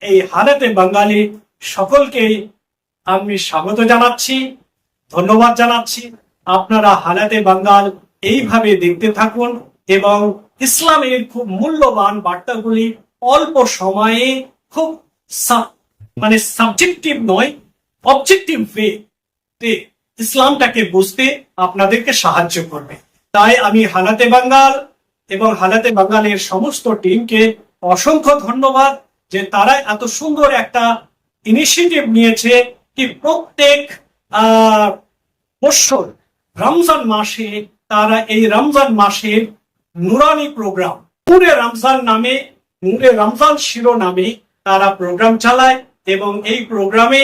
এই হালাতে বাঙালি সকলকে আমি স্বাগত জানাচ্ছি, ধন্যবাদ জানাচ্ছি। আপনারা হালাতে বাঙ্গাল এইভাবে দেখতে থাকুন এবং ইসলামের খুব মূল্যবান বার্তাগুলি অল্প সময়ে খুব সাবজেক্টিভ নয়, অবজেক্টিভ ওয়েতে ইসলামটাকে বুঝতে আপনাদেরকে সাহায্য করবে। তাই আমি হালাতে বাঙ্গাল এবং হালাতে বাঙ্গালের সমস্ত টিমকে অসংখ্য ধন্যবাদ যে তারা এত সুন্দর একটা ইনিশিয়েটিভ নিয়েছে কি প্রত্যেক বছর রমজান মাসে তারা এই রমজান মাসের নুরানি প্রোগ্রাম নূরে রমজান নামে, নূরে রমজান শিরোনামে তারা প্রোগ্রাম চালায় এবং এই প্রোগ্রামে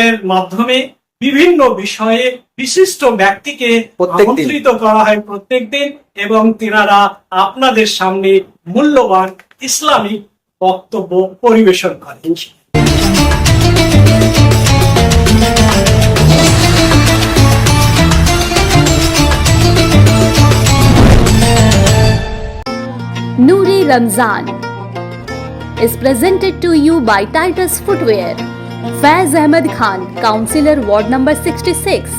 এর মাধ্যমে বিভিন্ন বিষয়ে বিশিষ্ট ব্যক্তিকে আমন্ত্রিত করা হয় প্রত্যেক দিন এবং তিনারা আপনাদের সামনে মূল্যবান ইসলামিক বক্তব্য পরিবেশন করেন। Noori Ramzan is presented to you by Titus Footwear. Faiz Ahmed Khan, Councillor Ward number 66.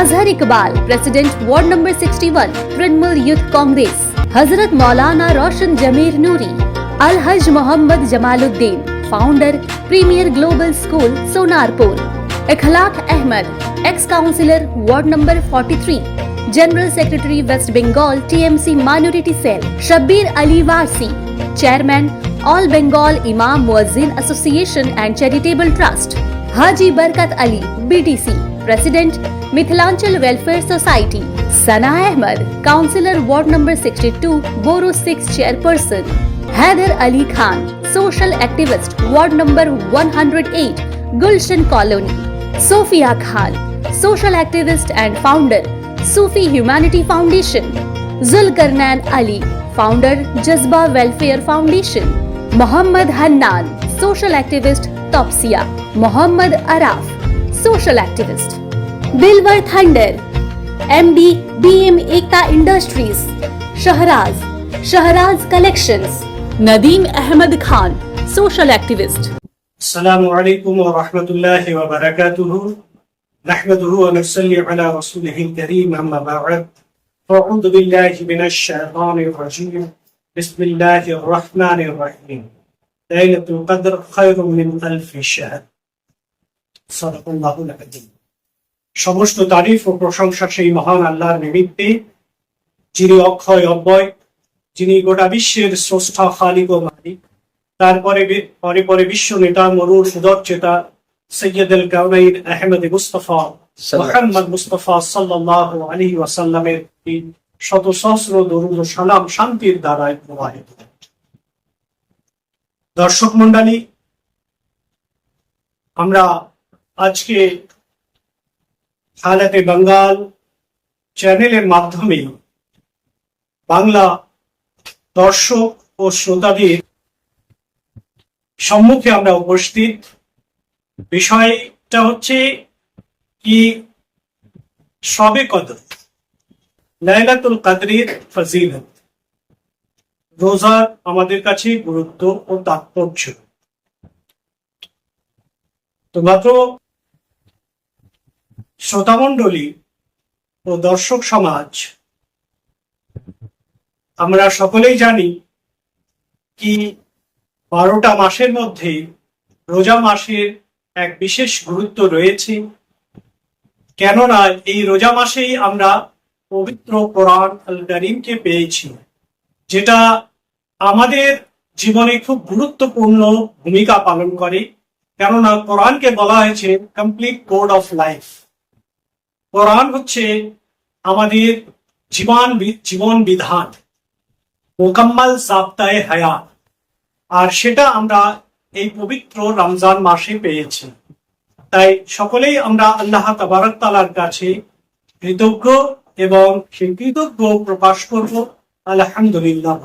Azhar Iqbal, President Ward number 61, Trinamool Youth Congress. Hazrat Maulana Roshan Jameer Noori. Al-Haj Muhammad Jamaluddin, Founder, Premier Global School, Sonarpur. Ikhlaq Ahmed, Ex-Councillor Ward number 43. General Secretary West Bengal TMC Minority Cell. Shabbir Ali Warsi, Chairman All Bengal Imam Muazzin Association and Charitable Trust. Haji Barkat Ali, BTC, President Mithilanchal Welfare Society. Sana Ahmed, Councillor Ward number 62, Boro 6 Chairperson. Haider Ali Khan, Social Activist, Ward number 108, Gulshan Colony. Sophia Khan, Social Activist and Founder, Sufi Humanity Foundation. Zulkarnain Ali, Founder, Jazba Welfare Foundation. Muhammad Hannan, Social Activist, Topsia. Muhammad Araf, Social Activist. Dilwar Thunder, MD, BM Ekta Industries. Shahraz Collections. Nadeem Ahmed Khan, Social Activist. Assalamu alaikum wa rahmatullahi wa barakatuhu. نحمده ونصلي على رسوله الكريم أما بعد فأعوذ بالله من الشيطان الرجيم بسم الله الرحمن الرحيم ليلة القدر خير من ألف شهر صدق الله العظيم। সমস্ত তারিফ ও প্রশংসা সেই মহান আল্লাহর নিমিত্তে যিনি অক্ষয় অব্যয়, যিনি গোটা বিশ্বের স্রষ্টা, খালিক ও মালিক। তারপরে পরে বিশ্ব নেতা, মরুর সুদর্চেতা সৈয়দুল কাউনাইন আহমদ মুস্তাফা মুহাম্মদ মুস্তাফা সাল্লাল্লাহু আলাইহি ওয়াসাল্লামের শত সহস্র দরুদ ও সালাম শান্তির দ্বারায় প্রবাহিত। দর্শক মণ্ডলী, আমরা আজকে হালাতে বাঙ্গাল চ্যানেলের মাধ্যমে বাংলা দর্শক ও শ্রোতাদের সম্মুখে আমরা উপস্থিত। বিষয়টা হচ্ছে কি শবে কদর, লাইলাতুল কদরের ফজিলত। রোজা আমাদের কাছে গুরুত্ব ও তাৎপর্য। তো মাত্র শ্রোতামণ্ডলী ও দর্শক সমাজ, আমরা সকলেই জানি কি 12টা মাসের মধ্যে রোজা মাসের এক বিশেষ গুরুত্ব রয়েছে। কেননা এই রোজা মাসেই আমরা পবিত্র কোরআন আল কারীমকে পেয়েছি, যেটা আমাদের জীবনে খুব গুরুত্বপূর্ণ ভূমিকা পালন করে। কেননা কোরআনকে বলা হয়েছে কমপ্লিট কোড অফ লাইফ। কোরআন হচ্ছে আমাদের জীবন বিধান, মোকাম্মল সাবতায়ে হায়াত, আর সেটা আমরা এই পবিত্র রমজান মাসে পেয়েছি। তাই সকলেই আমরা আল্লাহ তাবারক তাআলার কাছে কৃতজ্ঞ এবং সেই কৃতজ্ঞ প্রকাশ করব আলহামদুলিল্লাহ।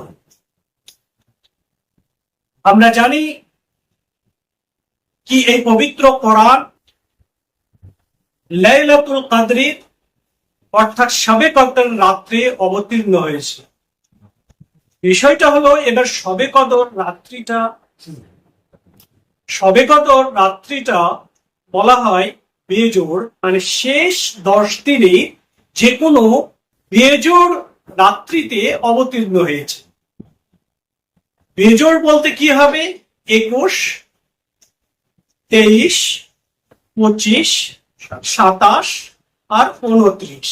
আমরা জানি কি এই পবিত্র কোরআন লাইলাতুল কদরের অর্থাৎ শবে কদর রাত্রে অবতীর্ণ হয়েছে। বিষয়টা হলো এবার শবে কদর রাত্রিটা শবে কদর রাত্রিটা বলা হয় বেজোড়, মানে শেষ 10 দিনে যে কোনো বেজোড় রাত্রিতে অবতীর্ণ হয়েছে। বেজোড় বলতে কি হবে? 21, 23, 25, 27 আর 29।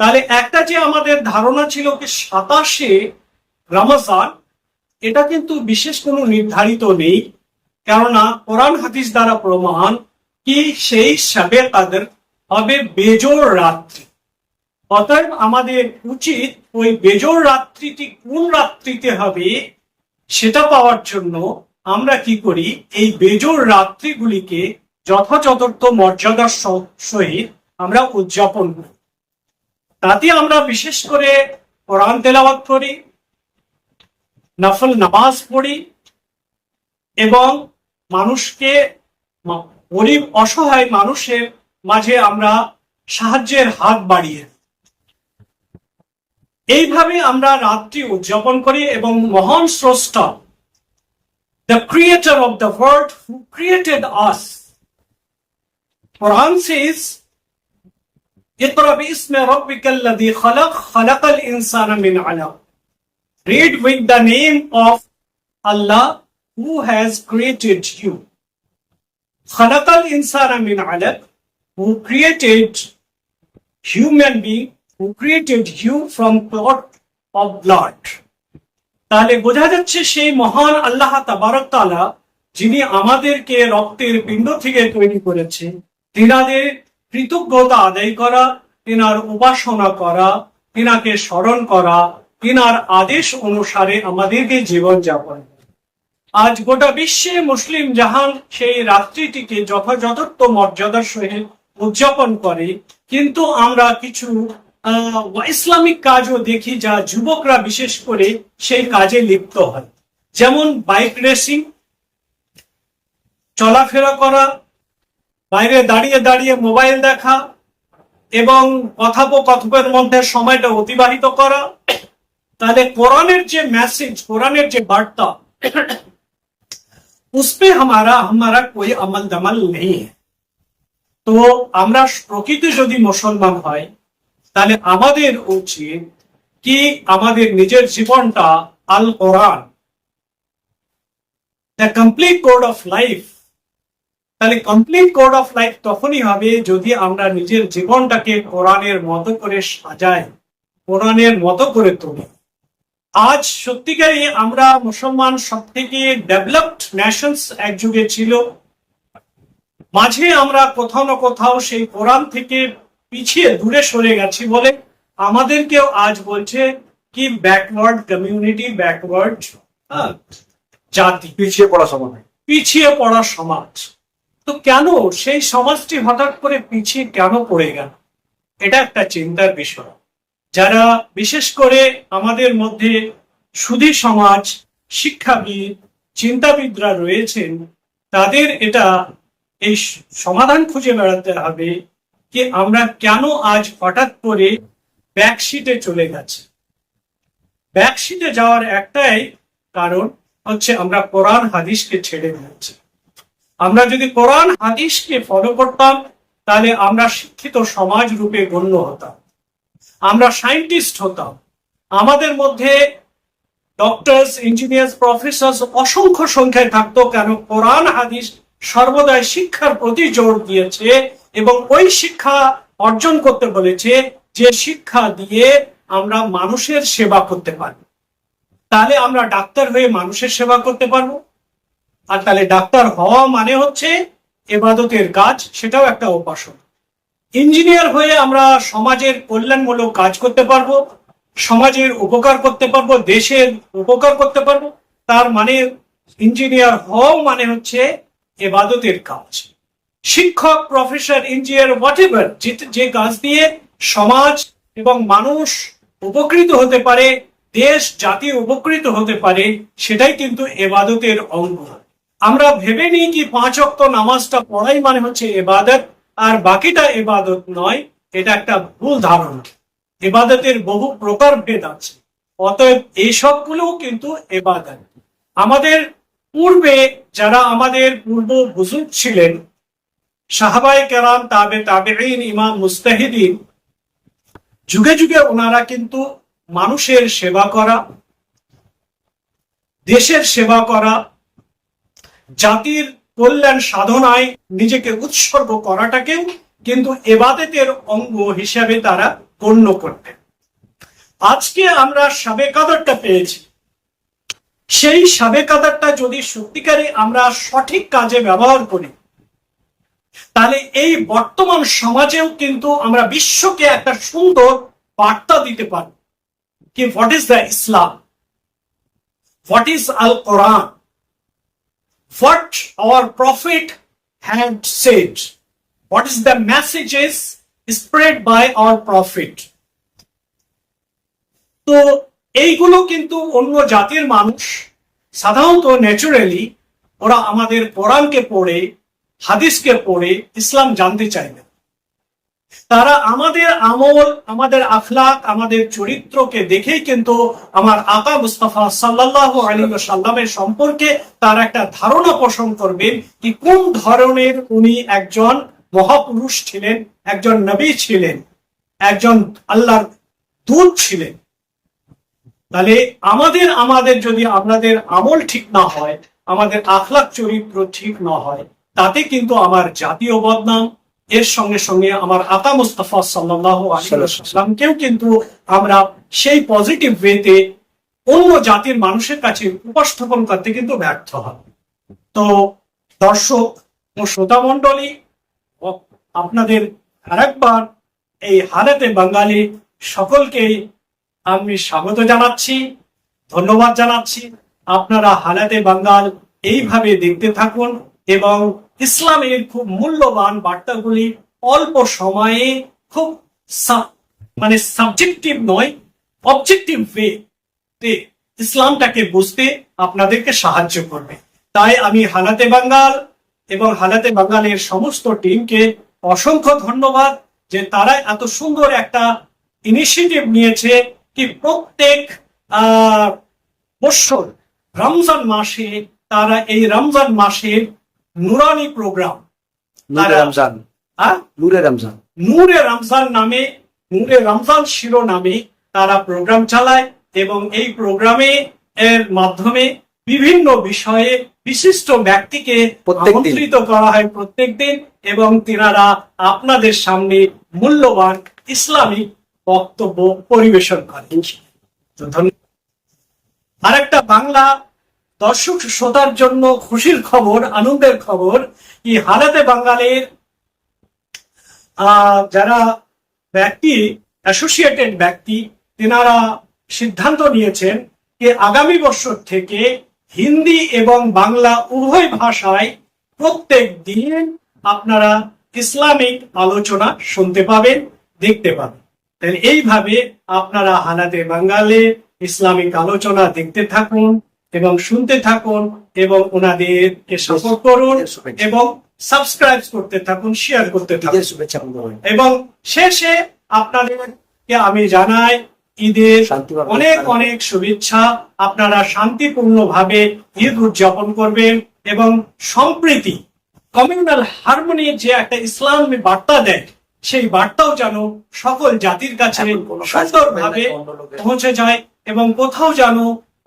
তাহলে একটা যে আমাদের ধারণা ছিল কি 27-এ রমজান, এটা কিন্তু বিশেষ কোনো নির্ধারিত নেই, কেননা কোরআন হাদিস দ্বারা প্রমাণ কি সেই শবে কদর হবে বেজোড় রাত্রি। অতএব আমাদের উচিত ওই বেজোড় রাত্রিটি কোন রাত্রিতে হবে সেটা পাওয়ার জন্য আমরা কি করি, এই বেজোড় রাত্রিগুলিকে যথাযথ মর্যাদার সহিত আমরা উদযাপন করি। তাতে আমরা বিশেষ করে কোরআন তেলাওয়াত করি, নফল নামাজ পড়ি এবং মানুষকে, গরিব অসহায় মানুষের মাঝে আমরা সাহায্যের হাত বাড়িয়ে এইভাবে আমরা রাত্রি উদযাপন করি। এবং মহান স্রষ্টা, the creator of the world who created us, Quran says, اقرأ باسم ربك الذي خلق خلق الإنسان من علق. Read with the name of Allah who has created you. خلق الإنسان من علق, who created human being, who created you from clot of blood. তাহলে বোঝা যাচ্ছে সেই মহান আল্লাহ তাবারক তাআলা যিনি আমাদেরকে রক্তের পিণ্ড থেকে তৈরি করেছে, তিনাদের কৃতজ্ঞতা আদায় করা, তিনার উপাসনা করা, তিনাকে স্মরণ করা, তিনার আদেশ অনুসারে আমাদেরকে জীবন যাপন। আজ গোটা বিশ্বে মুসলিম জাহান সেই রাত্রিটিকে যথাযথ মর্যাদার সহিত উদযাপন করে, কিন্তু আমরা কিছু ইসলামিক কাজও দেখি যা যুবকরা বিশেষ করে সেই কাজে লিপ্ত হয়। যেমন বাইক রেসিং, চলাফেরা করা, বাইরে দাঁড়িয়ে দাঁড়িয়ে মোবাইল দেখা এবং কথোপকথনের মধ্যে সময়টা অতিবাহিত করা। তাহলে কোরআনের যে মেসেজ, কোরআনের যে বার্তা, उसपे हमारा कोई अमल दमल नहीं है। তো আমরা প্রকৃতি যদি মুসলমান হয় তাহলে আমাদের উচিত কি আমাদের নিজের জীবনটা আল কোরআন, the complete code of life. তাহলে কমপ্লিট কোড অফ লাইফ তখনই হবে যদি আমরা নিজের জীবনটাকে কোরআনের মতো করে সাজাই, কোরআনের মতো করে তুলি। আজ সত্যিকারই আমরা মুসলমান সব থেকে ডেভেলপড নেশনস এক যুগে ছিল, মাঝে আমরা কোথাও না কোথাও সেই কোরআন থেকে পিছিয়ে দূরে সরে গেছি বলে আমাদেরকেও আজ বলছে কি ব্যাকওয়ার্ড কমিউনিটি, ব্যাকওয়ার্ড জাতি, পিছিয়ে পড়া সমাজ। পিছিয়ে পড়া সমাজ। তো কেন সেই সমাজটি হঠাৎ করে পিছিয়ে কেন পড়ে গেল, এটা একটা চিন্তার বিষয়। যারা বিশেষ করে আমাদের মধ্যে সুধী সমাজ, শিক্ষাবিদ, চিন্তাবিদরা রয়েছেন, তাদের এটা এই সমাধান খুঁজে বেড়াতে হবে যে আমরা কেন আজ হঠাৎ করে ব্যাকশিটে চলে গেছি। ব্যাকশিটে যাওয়ার একটাই কারণ হচ্ছে আমরা কোরআন হাদিসকে ছেড়ে দিয়েছি। আমরা যদি কোরআন হাদিসকে ফলো করতাম তাহলে আমরা শিক্ষিত সমাজ রূপে গণ্য হতাম, আমরা সায়েন্টিস্ট হতাম। আমাদের মধ্যে ডক্টরস, ইঞ্জিনিয়ার্স, প্রফেসর অসংখ্য সংখ্যায় থাকতো। কেন? কোরআন হাদিস সর্বদাই শিক্ষার প্রতি জোর দিয়েছে এবং ওই শিক্ষা অর্জন করতে বলেছে যে শিক্ষা দিয়ে আমরা মানুষের সেবা করতে পারব। তাহলে আমরা ডাক্তার হয়ে মানুষের সেবা করতে পারবো। আর তাহলে ডাক্তার হওয়া মানে হচ্ছে ইবাদতের কাজ, সেটাও একটা উপাসনা। ইঞ্জিনিয়ার হয়ে আমরা সমাজের কল্যাণমূলক কাজ করতে পারবো, সমাজের উপকার করতে পারবো, দেশের উপকার করতে পারবো। তার মানে ইঞ্জিনিয়ার হওয়া মানে হচ্ছে ইবাদতের কাজ। শিক্ষক, প্রফেসর, ইঞ্জিনিয়ার, হোয়াটএভার, যে কাজ দিয়ে সমাজ এবং মানুষ উপকৃত হতে পারে, দেশ জাতি উপকৃত হতে পারে, সেটাই কিন্তু ইবাদতের অঙ্গ। আমরা ভেবে নিই কি 5 ওয়াক্ত নামাজটা পড়াই মানে হচ্ছে ইবাদত আর বাকিটা ইবাদত নয়, এটা একটা ভুল ধারণা। ইবাদতের বহু প্রকার ভেদ আছে, অতএব এই সবগুলোও কিন্তু ইবাদত। আমাদের পূর্বে যারা আমাদের পূর্ব বুজুর্গ ছিলেন, সাহাবায়ে কেরাম, তাবেঈন, ইমাম মুজতাহিদিন, যুগে যুগে ওনারা কিন্তু মানুষের সেবা করা, দেশের সেবা করা, জাতির কল্যাণ সাধনায় নিজেকে উৎসর্গ করাটাকেও কিন্তু ইবাদতের অঙ্গ হিসাবে তারা গণ্য করতেন। আজকে আমরা শবে কদরটা পেয়েছি। সেই শবে কদরটা যদি সত্যিকারে আমরা সঠিক কাজে ব্যবহার করি, তাহলে এই বর্তমান সমাজেও কিন্তু আমরা বিশ্বকে একটা সুন্দর বার্তা দিতে পারি কি what is the Islam, what is Al Quran, what our prophet had said, what is the messages spread by our prophet. তো এইগুলো কিন্তু অন্য জাতির মানুষ সাধারণত ন্যাচুরালি ওরা আমাদের কোরআনকে পড়ে, হাদিসকে পড়ে ইসলাম জানতে চায় না। তারা আমাদের আমল, আমাদের আখলাক, আমাদের চরিত্রকে দেখেই কিন্তু আমার আকা মুস্তাফা সাল্লাল্লাহু আলাইহি ওয়াসাল্লামের সম্পর্কে তার একটা ধারণা পোষণ করবেন কি কোন ধরনের উনি একজন মহাপুরুষ ছিলেন, একজন নবী ছিলেন, একজন আল্লাহর দূত ছিলেন। তাহলে আমাদের যদি আমাদের আমল ঠিক না হয়, আমাদের আখলাক চরিত্র ঠিক না হয়, তাতে কিন্তু আমার জাতীয় বদনাম, এর সঙ্গে সঙ্গে আমার আকা মুস্তাফা সাল্লাল্লাহু আলাইহি ওয়াসাল্লামকেও কিন্তু আমরা সেই পজিটিভ ওয়েতে অন্য জাতির মানুষের কাছে উপস্থাপন করতে কিন্তু ব্যর্থ হব। তো দর্শক ও শ্রোতা মণ্ডলী, আপনাদের আরেকবার এই হালাতে বাঙালি সকলকে আমি স্বাগত জানাচ্ছি, ধন্যবাদ জানাচ্ছি। আপনারা হালাতে বাঙ্গাল এইভাবে দেখতে থাকুন এবং ইসলামের খুব মূল্যবান বার্তাগুলি অল্প সময়ে খুব সাবজেক্টিভ নয়, অবজেক্টিভ ওয়েতে ইসলামটাকে বুঝতে আপনাদেরকে সাহায্য করবে। তাই আমি হালাতে বাঙ্গাল এবং হালাতে বাঙ্গালের সমস্ত টিমকে অসংখ্য ধন্যবাদ যে তারা এত সুন্দর একটা ইনিশিয়েটিভ নিয়েছে কি প্রত্যেক বছর রমজান মাসে তারা এই রমজান মাসের নুরানি প্রোগ্রাম, নূরে রমজান নামে, নূরে রমজান শিরোনামে তারা প্রোগ্রাম চালায় এবং এই প্রোগ্রামে এর মাধ্যমে বিভিন্ন বিষয়ে বিশিষ্ট ব্যক্তিকে আমন্ত্রিত করা হয় প্রত্যেক দিন এবং তিনারা আপনাদের সামনে মূল্যবান ইসলামিক বক্তব্য পরিবেশন করেন। আরেকটা বাংলা দর্শক শ্রোতার জন্য খুশির খবর, আনন্দের খবর কি হালাতে বাঙ্গালের যারা ব্যক্তি, অ্যাসোসিয়েটেড ব্যক্তি, তেনারা সিদ্ধান্ত নিয়েছেন যে আগামী বছর থেকে হিন্দি এবং বাংলা উভয় ভাষায় প্রত্যেক দিন আপনারা ইসলামিক আলোচনা শুনতে পাবেন, দেখতে পাবেন। এইভাবে আপনারা হালাতে বাঙ্গালে ইসলামিক আলোচনা দেখতে থাকুন এবং শুনতে থাকুন এবং ওনাদেরকে সাপোর্ট করুন এবং সাবস্ক্রাইব করতে থাকুন, শেয়ার করতে থাকুন। এবং শেষে আপনাদেরকে আমি জানাই ঈদের অনেক অনেক শুভেচ্ছা। আপনারা শান্তিপূর্ণভাবে ঈদ উদযাপন করবেন এবং সম্প্রীতি, কমিউনাল হারমোনির যে একটা ইসলামী বার্তা দেয়, সেই বার্তাও যেন সকল জাতির কাছে সুন্দরভাবে পৌঁছে যায় এবং কোথাও যেন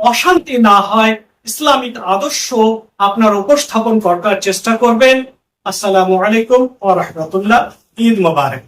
অশান্তি না হয়, ইসলামিক আদর্শ আপনার উপস্থাপন করার চেষ্টা করবেন। আসসালামু আলাইকুম ওয়া রাহমাতুল্লাহ। ঈদ মোবারক।